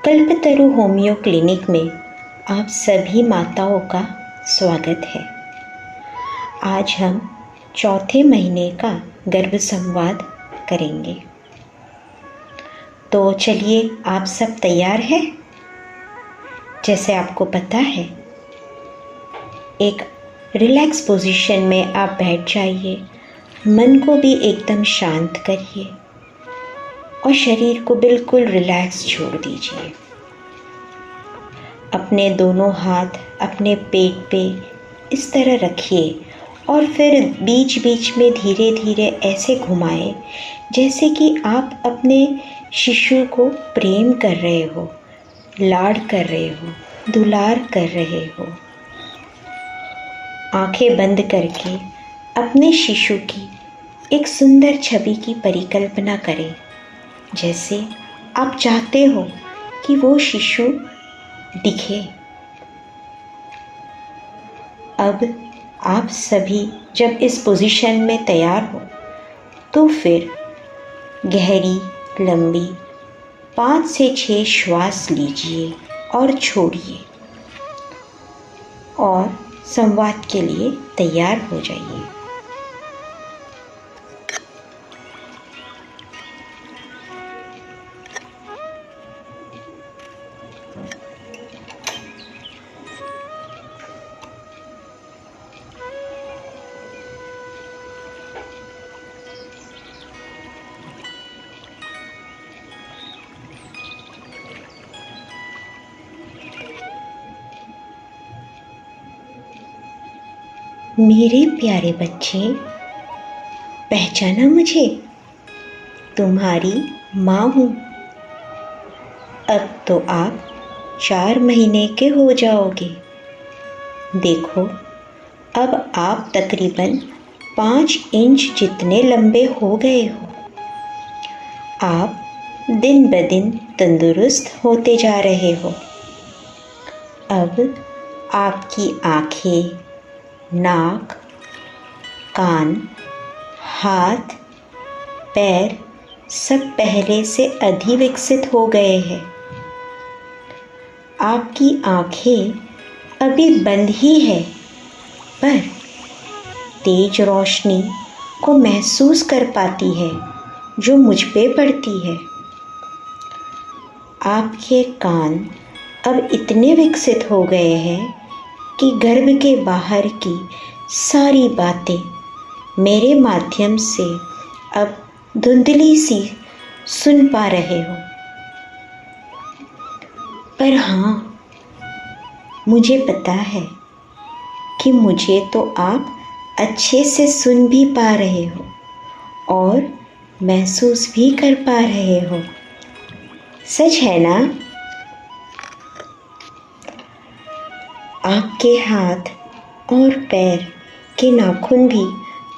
कल्पतरु homeo clinic में आप सभी माताओं का स्वागत है। आज हम चौथे महीने का गर्भ संवाद करेंगे। तो चलिए, आप सब तैयार हैं? जैसे आपको पता है, एक रिलैक्स पोजीशन में आप बैठ जाइए, मन को भी एकदम शांत करिए और शरीर को बिल्कुल रिलैक्स छोड़ दीजिए। अपने दोनों हाथ अपने पेट पे इस तरह रखिए और फिर बीच बीच में धीरे धीरे ऐसे घुमाएं जैसे कि आप अपने शिशु को प्रेम कर रहे हो, लाड कर रहे हो, दुलार कर रहे हो। आंखें बंद करके अपने शिशु की एक सुंदर छवि की परिकल्पना करें, जैसे आप चाहते हो कि वो शिशु दिखे। अब आप सभी जब इस पोजीशन में तैयार हो तो फिर गहरी लंबी 5 से 6 श्वास लीजिए और छोड़िए और संवाद के लिए तैयार हो जाइए। मेरे प्यारे बच्चे, पहचाना मुझे? तुम्हारी माँ हूँ। अब तो आप 4 महीने के हो जाओगे। देखो, अब आप तकरीबन 5 इंच जितने लंबे हो गए हो। आप दिन ब दिन तंदुरुस्त होते जा रहे हो। अब आपकी आँखें, नाक, कान, हाथ, पैर सब पहले से अधिक विकसित हो गए हैं। आपकी आँखें अभी बंद ही है, पर तेज रोशनी को महसूस कर पाती है जो मुझ पे पड़ती है। आपके कान अब इतने विकसित हो गए हैं कि गर्भ के बाहर की सारी बातें मेरे माध्यम से अब धुंधली सी सुन पा रहे हो। पर हाँ, मुझे पता है कि मुझे तो आप अच्छे से सुन भी पा रहे हो और महसूस भी कर पा रहे हो। सच है ना? आपके हाथ और पैर के नाखून भी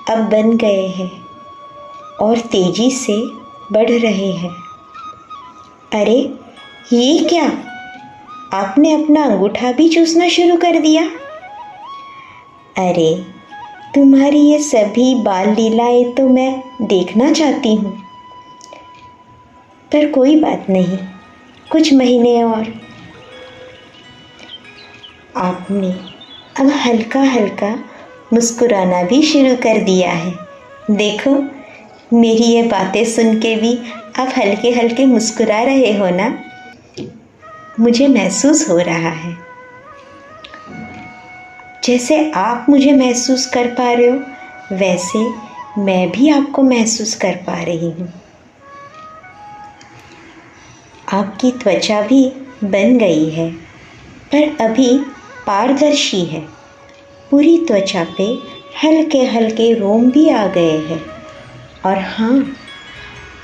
अब बन गए हैं और तेजी से बढ़ रहे हैं। अरे, ये क्या? आपने अपना अंगूठा भी चूसना शुरू कर दिया? अरे, तुम्हारी ये सभी बाल लीलाएं तो मैं देखना चाहती हूँ। पर कोई बात नहीं, कुछ महीने और। आपने अब हल्का हल्का मुस्कुराना भी शुरू कर दिया है। देखो, मेरी ये बातें सुन के भी आप हल्के हल्के मुस्कुरा रहे हो ना? मुझे महसूस हो रहा है। जैसे आप मुझे महसूस कर पा रहे हो, वैसे मैं भी आपको महसूस कर पा रही हूँ। आपकी त्वचा भी बन गई है, पर अभी पारदर्शी है। पूरी त्वचा पे हल्के हल्के रोम भी आ गए हैं। और हाँ,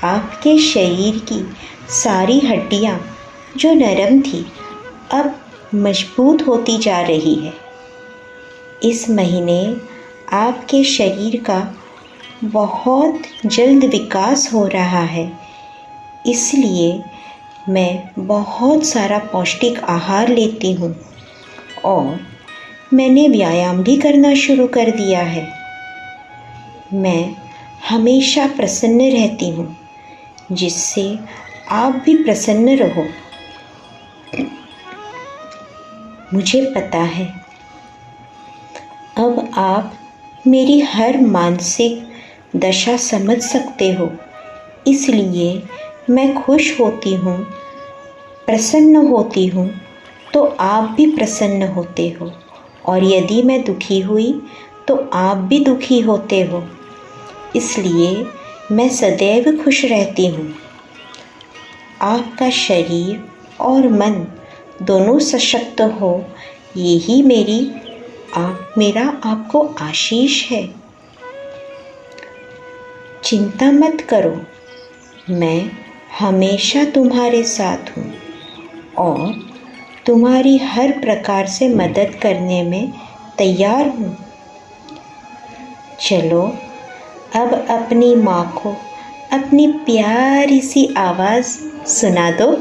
आपके शरीर की सारी हड्डियाँ जो नरम थी, अब मजबूत होती जा रही है। इस महीने आपके शरीर का बहुत जल्द विकास हो रहा है, इसलिए मैं बहुत सारा पौष्टिक आहार लेती हूँ और मैंने व्यायाम भी करना शुरू कर दिया है। मैं हमेशा प्रसन्न रहती हूँ, जिससे आप भी प्रसन्न रहो। मुझे पता है। अब आप मेरी हर मानसिक दशा समझ सकते हो, इसलिए मैं खुश होती हूँ, प्रसन्न होती हूँ तो आप भी प्रसन्न होते हो, और यदि मैं दुखी हुई तो आप भी दुखी होते हो। इसलिए मैं सदैव खुश रहती हूँ। आपका शरीर और मन दोनों सशक्त हो, यही मेरा आपको आशीष है। चिंता मत करो, मैं हमेशा तुम्हारे साथ हूँ और तुम्हारी हर प्रकार से मदद करने में तैयार हूँ। चलो अब अपनी माँ को अपनी प्यारी सी आवाज़ सुना दो।